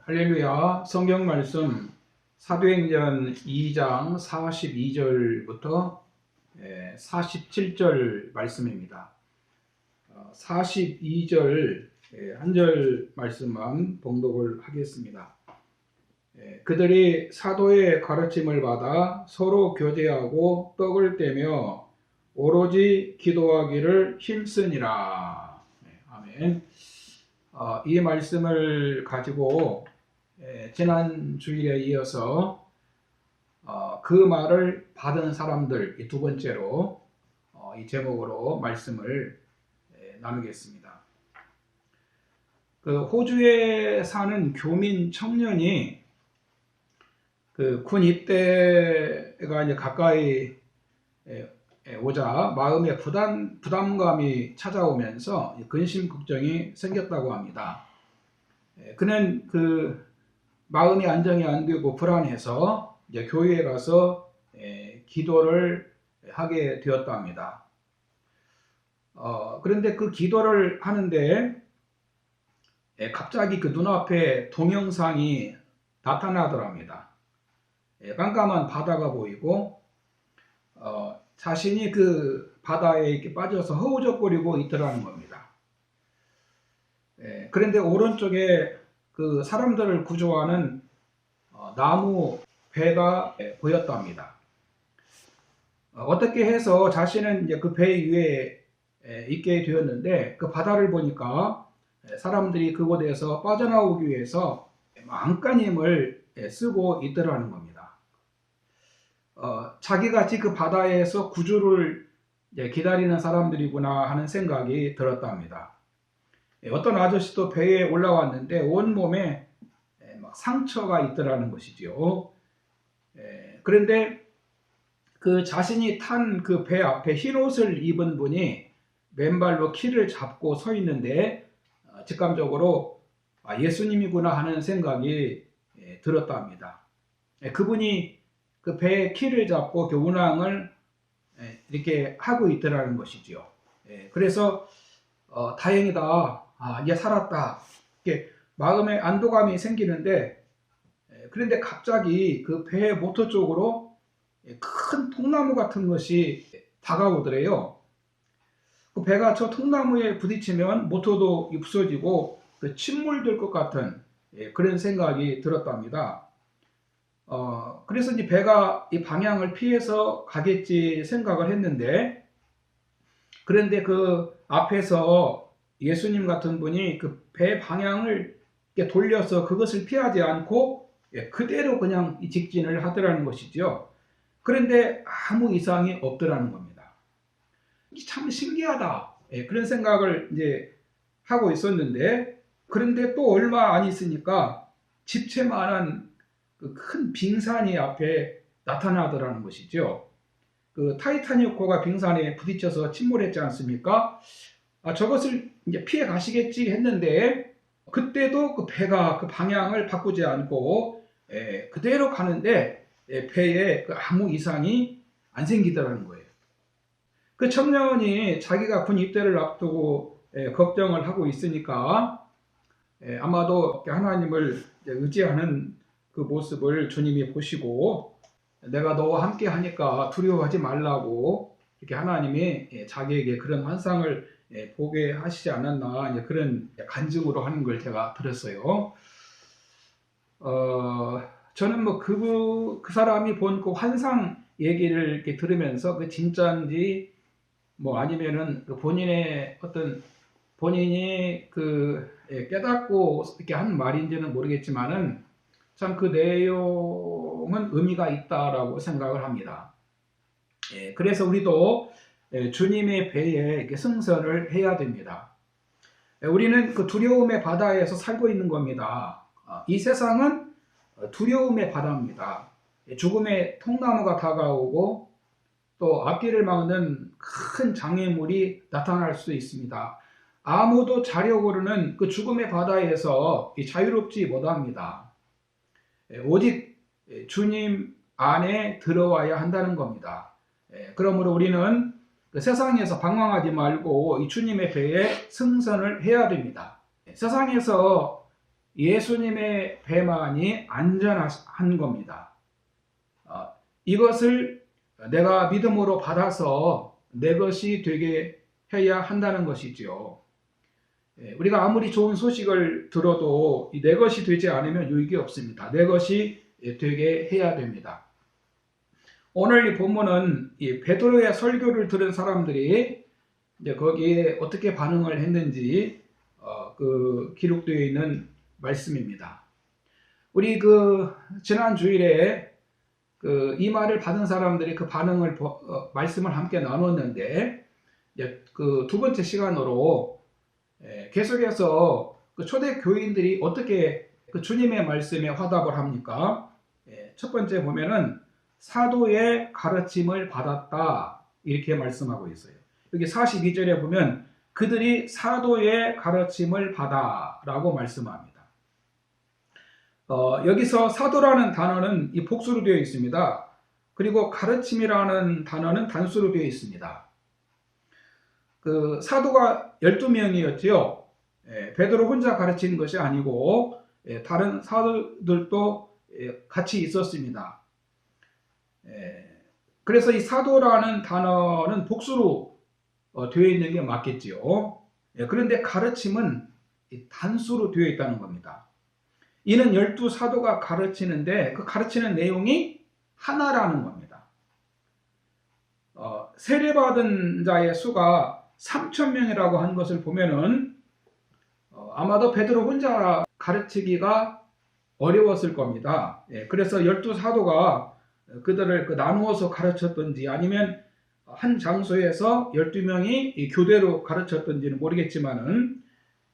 할렐루야. 성경 말씀 사도행전 2장 42절부터 47절 말씀입니다. 42절 한 절 말씀만 봉독을 하겠습니다. 그들이 사도의 가르침을 받아 서로 교제하고 떡을 떼며 오로지 기도하기를 힘쓰니라. 아멘. 이 말씀을 가지고 지난 주일에 이어서 그 말을 받은 사람들 이 두 번째로 이 제목으로 말씀을 나누겠습니다. 그 호주에 사는 교민 청년이 그 군 입대가 이제 가까이 오자 마음에 부담감이 찾아오면서 근심 걱정이 생겼다고 합니다. 그는 그 마음이 안정이 안 되고 불안해서 이제 교회에 가서 기도를 하게 되었답니다. 그런데 그 기도를 하는데 갑자기 그 눈앞에 동영상이 나타나더랍니다. 깜깜한 바다가 보이고 자신이 그 바다에 이렇게 빠져서 허우적거리고 있더라는 겁니다. 그런데 오른쪽에 그 사람들을 구조하는 나무 배가 보였답니다. 어떻게 해서 자신은 이제 그 배 위에 있게 되었는데 그 바다를 보니까 사람들이 그곳에서 빠져나오기 위해서 안간힘을 쓰고 있더라는 겁니다. 자기같이 그 바다에서 구조를 기다리는 사람들이구나 하는 생각이 들었답니다. 어떤 아저씨도 배에 올라왔는데 온몸에 막 상처가 있더라는 것이죠. 그런데 그 자신이 탄 그 배 앞에 흰 옷을 입은 분이 맨발로 키를 잡고 서 있는데 직감적으로 예수님이구나 하는 생각이 들었답니다. 그분이 그 배의 키를 잡고 그 운항을 이렇게 하고 있더라는 것이죠. 그래서 다행이다, 이제 살았다, 이렇게 마음에 안도감이 생기는데, 그런데 갑자기 그 배의 모터 쪽으로 큰 통나무 같은 것이 다가오더래요. 그 배가 저 통나무에 부딪히면 모터도 부서지고 침몰될 것 같은 그런 생각이 들었답니다. 그래서 이제 배가 이 방향을 피해서 가겠지 생각을 했는데, 그런데 그 앞에서 예수님 같은 분이 그 배 방향을 돌려서 그것을 피하지 않고 그대로 그냥 직진을 하더라는 것이죠. 그런데 아무 이상이 없더라는 겁니다. 참 신기하다, 그런 생각을 이제 하고 있었는데, 그런데 또 얼마 안 있으니까 집채만한 그 큰 빙산이 앞에 나타나더라는 것이죠. 그 타이타닉호가 빙산에 부딪혀서 침몰했지 않습니까? 저것을 이제 피해 가시겠지 했는데, 그때도 그 배가 그 방향을 바꾸지 않고 그대로 가는데 배에 아무 이상이 안 생기더라는 거예요. 그 청년이 자기가 군 입대를 앞두고 걱정을 하고 있으니까 아마도 하나님을 의지하는 그 모습을 주님이 보시고 내가 너와 함께 하니까 두려워하지 말라고 이렇게 하나님이 자기에게 그런 환상을 보게 하시지 않았나, 이제 그런 간증으로 하는 걸 제가 들었어요. 저는 뭐 그 사람이 본 그 환상 얘기를 이렇게 들으면서 그 진짜인지 뭐 아니면은 본인의 어떤 본인이 그 깨닫고 이렇게 한 말인지는 모르겠지만은 참 그 내용은 의미가 있다라고 생각을 합니다. 그래서 우리도 주님의 배에 이렇게 승선을 해야 됩니다. 우리는 그 두려움의 바다에서 살고 있는 겁니다. 이 세상은 두려움의 바다입니다. 죽음의 통나무가 다가오고 또 앞길을 막는 큰 장애물이 나타날 수 있습니다. 아무도 자력으로는 그 죽음의 바다에서 자유롭지 못합니다. 오직 주님 안에 들어와야 한다는 겁니다. 그러므로 우리는 그 세상에서 방황하지 말고 이 주님의 배에 승선을 해야 됩니다. 세상에서 예수님의 배만이 안전한 겁니다. 이것을 내가 믿음으로 받아서 내 것이 되게 해야 한다는 것이지요. 우리가 아무리 좋은 소식을 들어도 내 것이 되지 않으면 유익이 없습니다. 내 것이 되게 해야 됩니다. 오늘 이 본문은 이 베드로의 설교를 들은 사람들이 이제 거기에 어떻게 반응을 했는지 기록되어 있는 말씀입니다. 우리 지난 주일에 이 말을 받은 사람들이 그 반응을 말씀을 함께 나눴는데, 두 번째 시간으로 계속해서 초대 교인들이 어떻게 주님의 말씀에 화답을 합니까? 첫 번째 보면은 사도의 가르침을 받았다, 이렇게 말씀하고 있어요. 여기 42절에 보면 그들이 사도의 가르침을 받아 라고 말씀합니다. 여기서 사도라는 단어는 이 복수로 되어 있습니다. 그리고 가르침이라는 단어는 단수로 되어 있습니다. 사도가 12명이었지요. 베드로 혼자 가르치는 것이 아니고 다른 사도들도 같이 있었습니다. 그래서 이 사도라는 단어는 복수로 되어 있는 게 맞겠지요. 그런데 가르침은 단수로 되어 있다는 겁니다. 이는 12사도가 가르치는데 그 가르치는 내용이 하나라는 겁니다. 세례받은 자의 수가 3,000명이라고 한 것을 보면은 아마도 베드로 혼자 가르치기가 어려웠을 겁니다. 그래서 12사도가 그들을 나누어서 가르쳤던지 아니면 한 장소에서 12명이 교대로 가르쳤던지는 모르겠지만은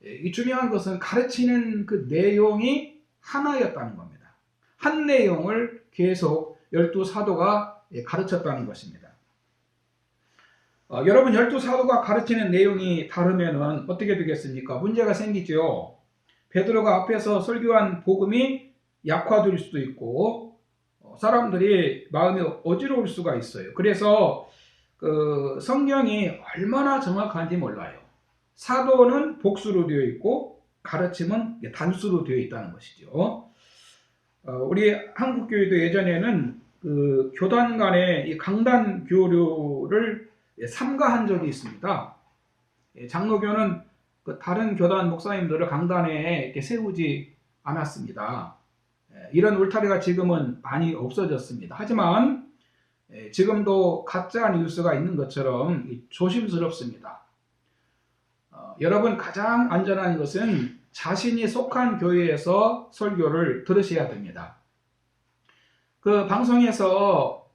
이 중요한 것은 가르치는 그 내용이 하나였다는 겁니다. 한 내용을 계속 12사도가 가르쳤다는 것입니다. 여러분, 12사도가 가르치는 내용이 다르면은 어떻게 되겠습니까? 문제가 생기죠. 베드로가 앞에서 설교한 복음이 약화될 수도 있고 사람들이 마음이 어지러울 수가 있어요. 그래서 성경이 얼마나 정확한지 몰라요. 사도는 복수로 되어 있고 가르침은 단수로 되어 있다는 것이죠. 우리 한국교회도 예전에는 교단 간의 이 강단 교류를 삼가한 적이 있습니다. 장로교는 다른 교단 목사님들을 강단에 이렇게 세우지 않았습니다. 이런 울타리가 지금은 많이 없어졌습니다. 하지만 지금도 가짜 뉴스가 있는 것처럼 조심스럽습니다. 여러분, 가장 안전한 것은 자신이 속한 교회에서 설교를 들으셔야 됩니다. 방송에서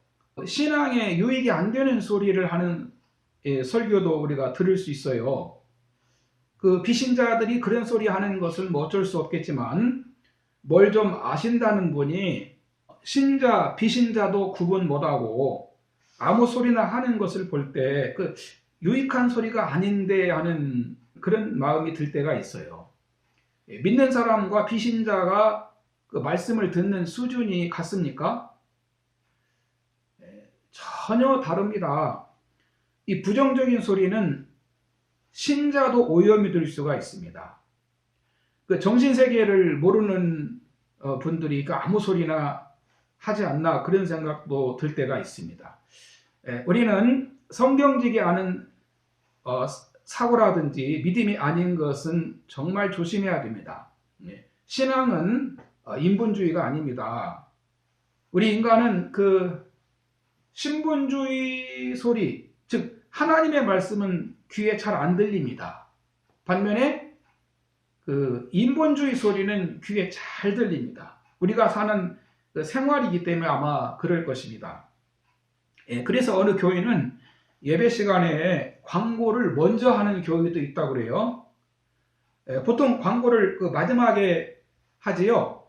신앙에 유익이 안 되는 소리를 하는 설교도 우리가 들을 수 있어요. 비신자들이 그런 소리 하는 것은 어쩔 수 없겠지만 뭘 좀 아신다는 분이 신자, 비신자도 구분 못하고 아무 소리나 하는 것을 볼 때 유익한 소리가 아닌데 하는 그런 마음이 들 때가 있어요. 믿는 사람과 비신자가 말씀을 듣는 수준이 같습니까? 전혀 다릅니다. 이 부정적인 소리는 신자도 오염이 될 수가 있습니다. 정신세계를 모르는 분들이 아무 소리나 하지 않나 그런 생각도 들 때가 있습니다. 우리는 성경지기 않은 사고라든지 믿음이 아닌 것은 정말 조심해야 됩니다. 신앙은 인본주의가 아닙니다. 우리 인간은 신분주의 소리, 즉 하나님의 말씀은 귀에 잘 안 들립니다. 반면에 인본주의 소리는 귀에 잘 들립니다. 우리가 사는 생활이기 때문에 아마 그럴 것입니다. 그래서 어느 교회는 예배 시간에 광고를 먼저 하는 교회도 있다고 그래요. 보통 광고를 마지막에 하지요.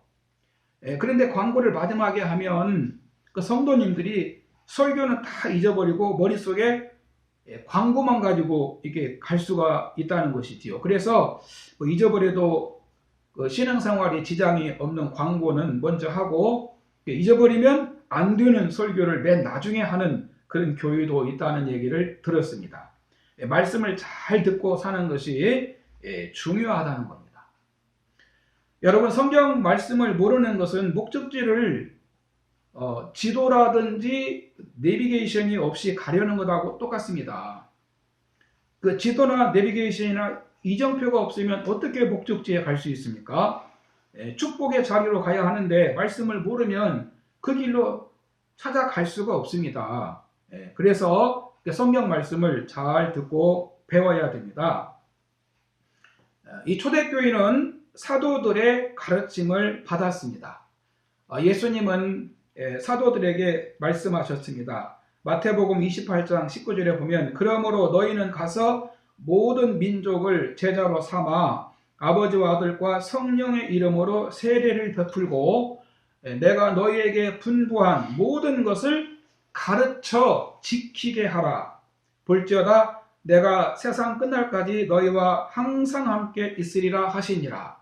그런데 광고를 마지막에 하면 성도님들이 설교는 다 잊어버리고 머릿속에 광고만 가지고 이렇게 갈 수가 있다는 것이지요. 그래서 잊어버려도 신앙생활에 지장이 없는 광고는 먼저 하고 잊어버리면 안 되는 설교를 맨 나중에 하는 그런 교회도 있다는 얘기를 들었습니다. 말씀을 잘 듣고 사는 것이 중요하다는 겁니다. 여러분, 성경 말씀을 모르는 것은 목적지를 지도라든지 내비게이션이 없이 가려는 것하고 똑같습니다. 그 지도나 내비게이션이나 이정표가 없으면 어떻게 목적지에 갈 수 있습니까? 축복의 자리로 가야 하는데 말씀을 모르면 그 길로 찾아갈 수가 없습니다. 그래서 성경 말씀을 잘 듣고 배워야 됩니다. 이 초대교회는 사도들의 가르침을 받았습니다. 예수님은 사도들에게 말씀하셨습니다. 마태복음 28장 19절에 보면 그러므로 너희는 가서 모든 민족을 제자로 삼아 아버지와 아들과 성령의 이름으로 세례를 베풀고 내가 너희에게 분부한 모든 것을 가르쳐 지키게 하라. 볼지어다 내가 세상 끝날까지 너희와 항상 함께 있으리라 하시니라.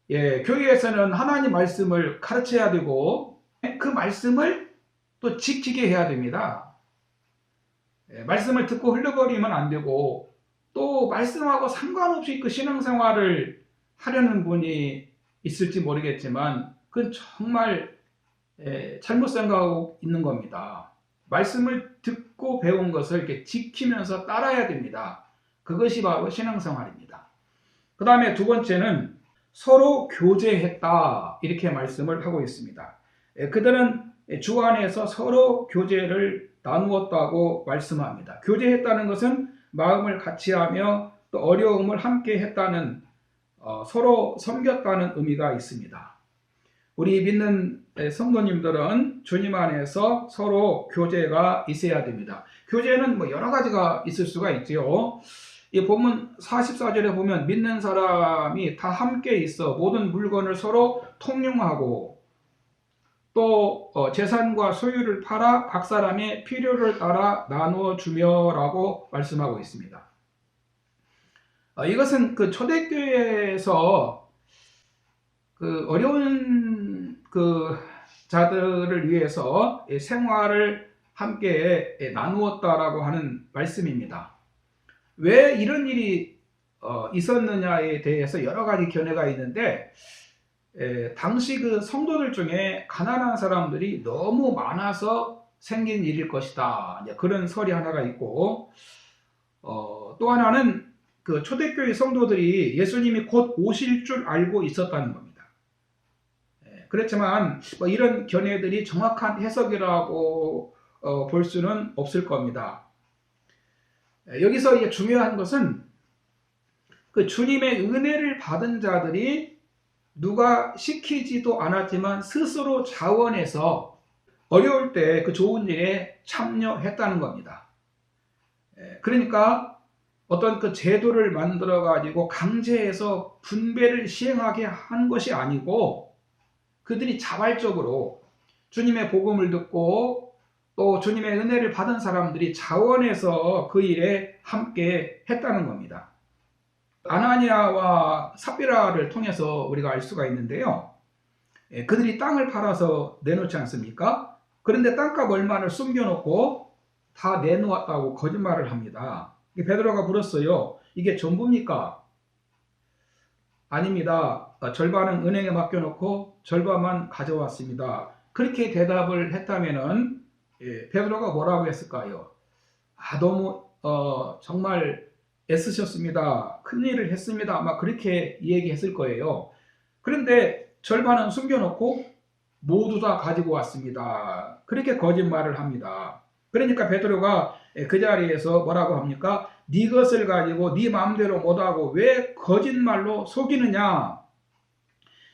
교회에서는 하나님 말씀을 가르쳐야 되고 그 말씀을 또 지키게 해야 됩니다. 말씀을 듣고 흘려버리면 안 되고 또 말씀하고 상관없이 그 신앙생활을 하려는 분이 있을지 모르겠지만 그건 정말 잘못 생각하고 있는 겁니다. 말씀을 듣고 배운 것을 이렇게 지키면서 따라야 됩니다. 그것이 바로 신앙생활입니다. 그 다음에 두 번째는 서로 교제했다, 이렇게 말씀을 하고 있습니다. 그들은 주 안에서 서로 교제를 나누었다고 말씀합니다. 교제했다는 것은 마음을 같이 하며 또 어려움을 함께 했다는, 서로 섬겼다는 의미가 있습니다. 우리 믿는 성도님들은 주님 안에서 서로 교제가 있어야 됩니다. 교제는 여러 가지가 있을 수가 있지요. 이 본문 44절에 보면 믿는 사람이 다 함께 있어 모든 물건을 서로 통용하고 또 재산과 소유를 팔아 각 사람의 필요를 따라 나누어 주며라고 말씀하고 있습니다. 이것은 그 초대교회에서 그 어려운 그 자들을 위해서 생활을 함께 나누었다라고 하는 말씀입니다. 왜 이런 일이 있었느냐에 대해서 여러 가지 견해가 있는데, 당시 그 성도들 중에 가난한 사람들이 너무 많아서 생긴 일일 것이다, 그런 설이 하나가 있고, 또 하나는 그 초대교회 성도들이 예수님이 곧 오실 줄 알고 있었다는 겁니다. 그렇지만 이런 견해들이 정확한 해석이라고 볼 수는 없을 겁니다. 여기서 이제 중요한 것은 그 주님의 은혜를 받은 자들이 누가 시키지도 않았지만 스스로 자원해서 어려울 때 그 좋은 일에 참여했다는 겁니다. 그러니까 어떤 그 제도를 만들어 가지고 강제해서 분배를 시행하게 한 것이 아니고 그들이 자발적으로 주님의 복음을 듣고 또 주님의 은혜를 받은 사람들이 자원해서 그 일에 함께 했다는 겁니다. 아나니아와 삽비라를 통해서 우리가 알 수가 있는데요. 그들이 땅을 팔아서 내놓지 않습니까? 그런데 땅값 얼마를 숨겨놓고 다 내놓았다고 거짓말을 합니다. 베드로가 물었어요. 이게 전부입니까? 아닙니다. 절반은 은행에 맡겨놓고 절반만 가져왔습니다. 그렇게 대답을 했다면은 베드로가 뭐라고 했을까요? 너무 정말 애쓰셨습니다. 큰일을 했습니다. 아마 그렇게 얘기했을 거예요. 그런데 절반은 숨겨놓고 모두 다 가지고 왔습니다. 그렇게 거짓말을 합니다. 그러니까 베드로가 그 자리에서 뭐라고 합니까? 네 것을 가지고 네 마음대로 못하고 왜 거짓말로 속이느냐?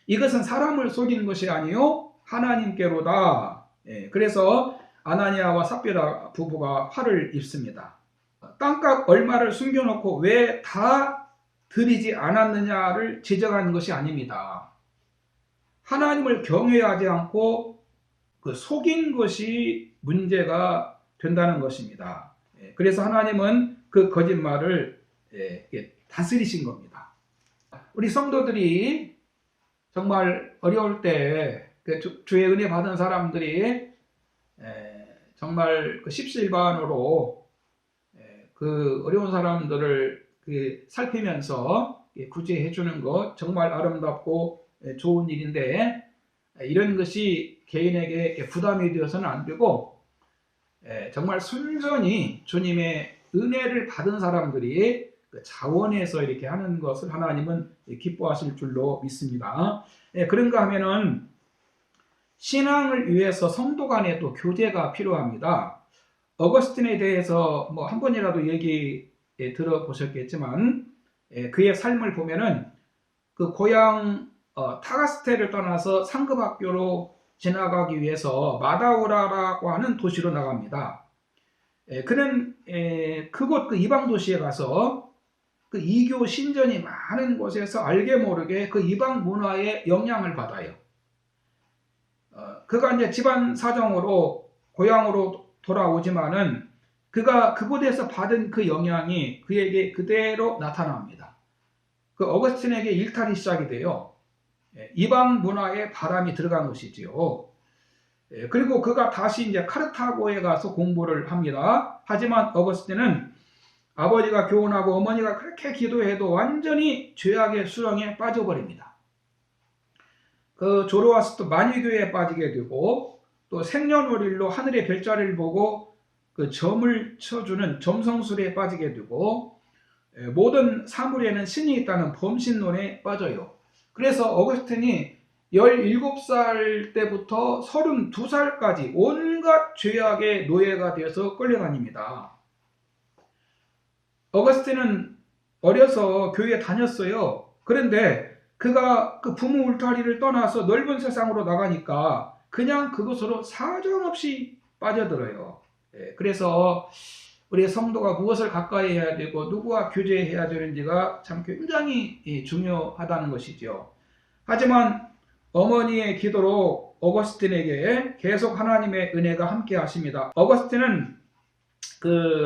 이것은 사람을 속이는 것이 아니요 하나님께로다. 그래서 아나니아와 삽비라 부부가 화를 입습니다. 땅값 얼마를 숨겨놓고 왜 다 드리지 않았느냐를 지적하는 것이 아닙니다. 하나님을 경외하지 않고 그 속인 것이 문제가 된다는 것입니다. 그래서 하나님은 그 거짓말을 다스리신 겁니다. 우리 성도들이 정말 어려울 때 주의 은혜 받은 사람들이 정말 십시일반으로 그 어려운 사람들을 살피면서 구제해 주는 것 정말 아름답고 좋은 일인데, 이런 것이 개인에게 부담이 되어서는 안 되고, 정말 순전히 주님의 은혜를 받은 사람들이 그 자원해서 이렇게 하는 것을 하나님은 기뻐하실 줄로 믿습니다. 그런가 하면은 신앙을 위해서 성도 간에 또 교제가 필요합니다. 어거스틴에 대해서 뭐 한 번이라도 얘기 들어보셨겠지만, 그의 삶을 보면은 그 고향 타가스테를 떠나서 상급학교로 지나가기 위해서 마다우라라고 하는 도시로 나갑니다. 그는 그곳 그 이방 도시에 가서 그 이교 신전이 많은 곳에서 알게 모르게 그 이방 문화의 영향을 받아요. 그가 이제 집안 사정으로 고향으로 돌아오지만은 그가 그곳에서 받은 그 영향이 그에게 그대로 나타납니다. 그 어거스틴에게 일탈이 시작이 돼요. 이방 문화에 바람이 들어간 것이지요. 그리고 그가 다시 이제 카르타고에 가서 공부를 합니다. 하지만 어거스틴은 아버지가 교훈하고 어머니가 그렇게 기도해도 완전히 죄악의 수렁에 빠져버립니다. 그 졸업와서 또 만유교에 빠지게 되고, 또 생년월일로 하늘의 별자리를 보고 그 점을 쳐주는 점성술에 빠지게 되고, 모든 사물에는 신이 있다는 범신론에 빠져요. 그래서 어거스틴이 17살 때부터 32살까지 온갖 죄악의 노예가 되어서 끌려다닙니다. 어거스틴은 어려서 교회에 다녔어요. 그런데 그가 그 부모 울타리를 떠나서 넓은 세상으로 나가니까 그냥 그것으로 사정없이 빠져들어요. 그래서 우리 성도가 무엇을 가까이 해야 되고 누구와 교제해야 되는지가 참 굉장히 중요하다는 것이죠. 하지만 어머니의 기도로 어거스틴에게 계속 하나님의 은혜가 함께 하십니다. 어거스틴은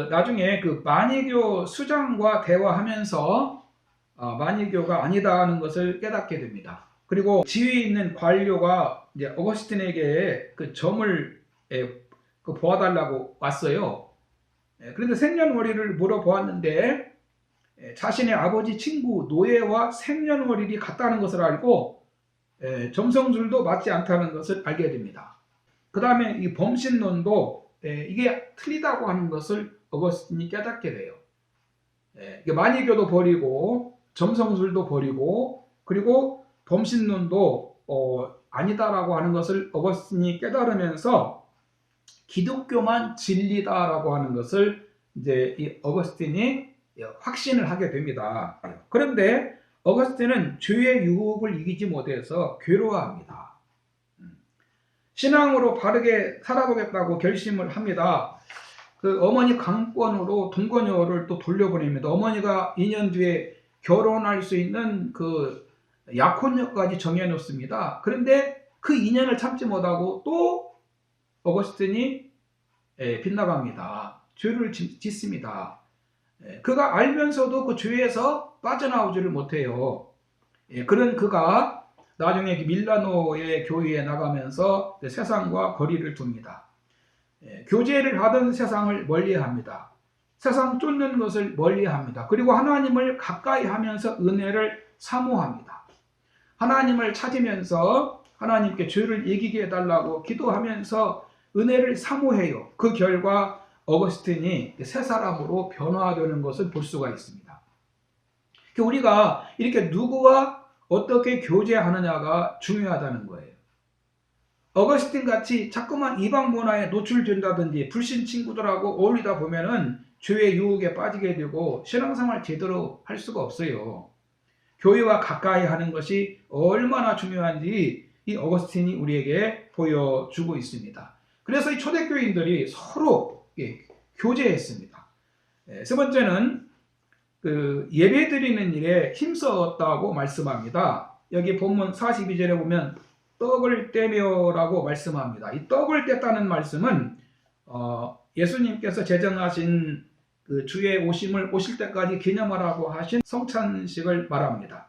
나중에 그 만이교 수장과 대화하면서 만이교가 아니다 하는 것을 깨닫게 됩니다. 그리고 지위에 있는 관료가 이제 어거스틴에게 그 점을 보아달라고 왔어요. 그런데 생년월일을 물어보았는데 자신의 아버지 친구 노예와 생년월일이 같다는 것을 알고 점성술도 맞지 않다는 것을 알게 됩니다. 그 다음에 이 범신론도 이게 틀리다고 하는 것을 어거스틴이 깨닫게 돼요. 만이교도 버리고 점성술도 버리고 그리고 범신론도 아니다라고 하는 것을 어거스틴이 깨달으면서 기독교만 진리다라고 하는 것을 이제 이 어거스틴이 확신을 하게 됩니다. 그런데 어거스틴은 죄의 유혹을 이기지 못해서 괴로워합니다. 신앙으로 바르게 살아보겠다고 결심을 합니다. 그 어머니 강권으로 동거녀를 또 돌려보냅니다. 어머니가 2년 뒤에 결혼할 수 있는 그 약혼녀까지 정해놓습니다. 그런데 그 2년을 참지 못하고 또 어거스틴이 빗나갑니다. 죄를 짓습니다. 그가 알면서도 그 죄에서 빠져나오지를 못해요. 그런 그가 나중에 밀라노의 교회에 나가면서 세상과 거리를 둡니다. 교제를 하던 세상을 멀리합니다. 세상 쫓는 것을 멀리합니다. 그리고 하나님을 가까이 하면서 은혜를 사모합니다. 하나님을 찾으면서 하나님께 죄를 이기게 해달라고 기도하면서 은혜를 사모해요. 그 결과 어거스틴이 새 사람으로 변화되는 것을 볼 수가 있습니다. 우리가 이렇게 누구와 어떻게 교제하느냐가 중요하다는 거예요. 어거스틴 같이 자꾸만 이방 문화에 노출된다든지 불신 친구들하고 어울리다 보면은 죄의 유혹에 빠지게 되고 신앙생활 제대로 할 수가 없어요. 교회와 가까이 하는 것이 얼마나 중요한지 이 어거스틴이 우리에게 보여주고 있습니다. 그래서 이 초대교인들이 서로 교제했습니다. 세 번째는 예배 드리는 일에 힘썼다고 말씀합니다. 여기 본문 42절에 보면 떡을 떼며라고 말씀합니다. 이 떡을 뗐다는 말씀은 예수님께서 제정하신 그 주의 오실 때까지 기념하라고 하신 성찬식을 말합니다.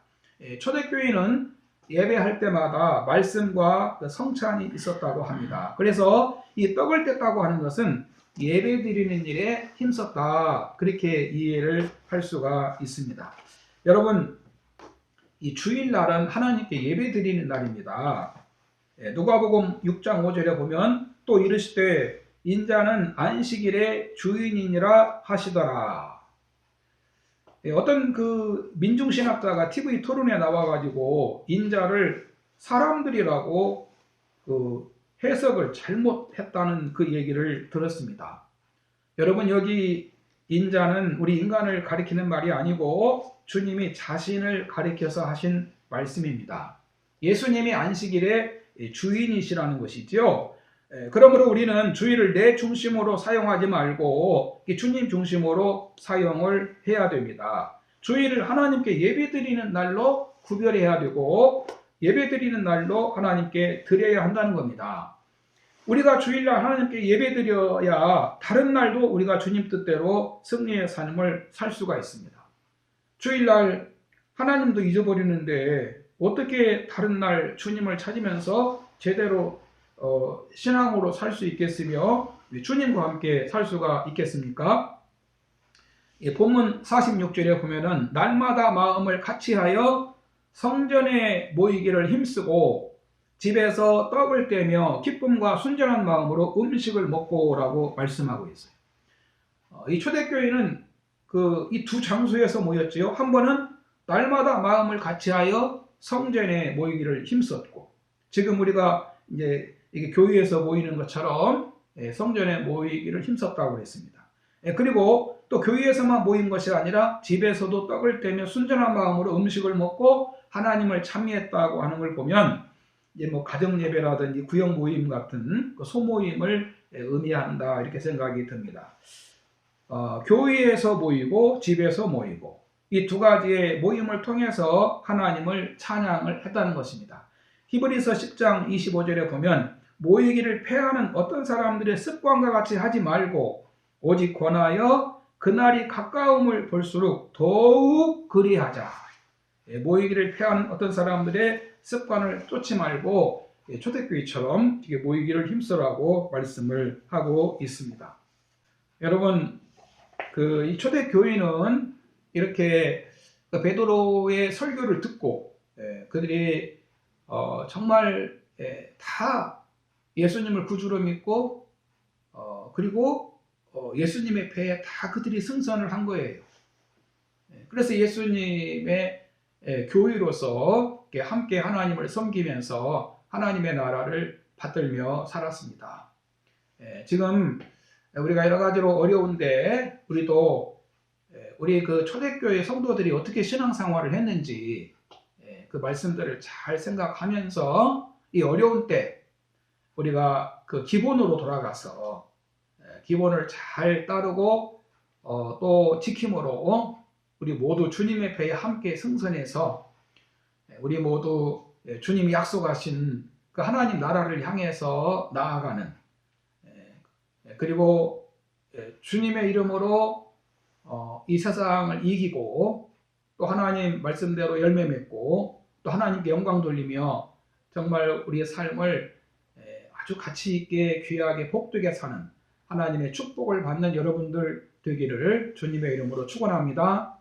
초대교인은 예배할 때마다 말씀과 성찬이 있었다고 합니다. 그래서 이 떡을 뗐다고 하는 것은 예배 드리는 일에 힘썼다, 그렇게 이해를 할 수가 있습니다. 여러분, 이 주일날은 하나님께 예배드리는 날입니다. 누가복음 6장 5절에 보면 또 이르시되 인자는 안식일의 주인이니라 하시더라. 어떤 그 민중신학자가 TV 토론에 나와가지고 인자를 사람들이라고 그 해석을 잘못했다는 그 얘기를 들었습니다. 여러분, 여기 인자는 우리 인간을 가리키는 말이 아니고 주님이 자신을 가리켜서 하신 말씀입니다. 예수님이 안식일의 주인이시라는 것이죠. 그러므로 우리는 주일을 내 중심으로 사용하지 말고 주님 중심으로 사용을 해야 됩니다. 주일을 하나님께 예배드리는 날로 구별해야 되고 예배드리는 날로 하나님께 드려야 한다는 겁니다. 우리가 주일날 하나님께 예배드려야 다른 날도 우리가 주님 뜻대로 승리의 삶을 살 수가 있습니다. 주일날 하나님도 잊어버리는데 어떻게 다른 날 주님을 찾으면서 제대로 신앙으로 살 수 있겠으며 주님과 함께 살 수가 있겠습니까? 본문 46절에 보면은 날마다 마음을 같이하여 성전에 모이기를 힘쓰고 집에서 떡을 떼며 기쁨과 순전한 마음으로 음식을 먹고라고 말씀하고 있어요. 이 초대교회는 이 두 장소에서 모였지요. 한 번은 날마다 마음을 같이하여 성전에 모이기를 힘썼고, 지금 우리가 이제 이게 교회에서 모이는 것처럼 성전에 모이기를 힘썼다고 했습니다. 그리고 또 교회에서만 모인 것이 아니라 집에서도 떡을 떼며 순전한 마음으로 음식을 먹고 하나님을 찬미했다고 하는 걸 보면 이제 뭐 가정 예배라든지 구역 모임 같은 소모임을 의미한다 이렇게 생각이 듭니다. 교회에서 모이고 집에서 모이고 이 두 가지의 모임을 통해서 하나님을 찬양을 했다는 것입니다. 히브리서 10장 25절에 보면 모이기를 패하는 어떤 사람들의 습관과 같이 하지 말고 오직 권하여 그날이 가까움을 볼수록 더욱 그리하자. 모이기를 패하는 어떤 사람들의 습관을 쫓지 말고 초대교회처럼 모이기를 힘쓰라고 말씀을 하고 있습니다. 여러분, 이 초대교회는 이렇게 베드로의 설교를 듣고 그들이 정말 다 예수님을 구주로 믿고 그리고 예수님의 배에 다 그들이 승선을 한 거예요. 그래서 예수님의 교회로서 함께 하나님을 섬기면서 하나님의 나라를 받들며 살았습니다. 지금 우리가 여러 가지로 어려운데 우리도 우리 그 초대교회 성도들이 어떻게 신앙생활을 했는지 그 말씀들을 잘 생각하면서 이 어려운 때 우리가 그 기본으로 돌아가서 기본을 잘 따르고 또 지킴으로 우리 모두 주님의 배에 함께 승선해서 우리 모두 주님이 약속하신 그 하나님 나라를 향해서 나아가는, 그리고 주님의 이름으로 이 세상을 이기고 또 하나님 말씀대로 열매 맺고 또 하나님께 영광 돌리며 정말 우리의 삶을 아주 가치 있게 귀하게 복되게 사는 하나님의 축복을 받는 여러분들 되기를 주님의 이름으로 축원합니다.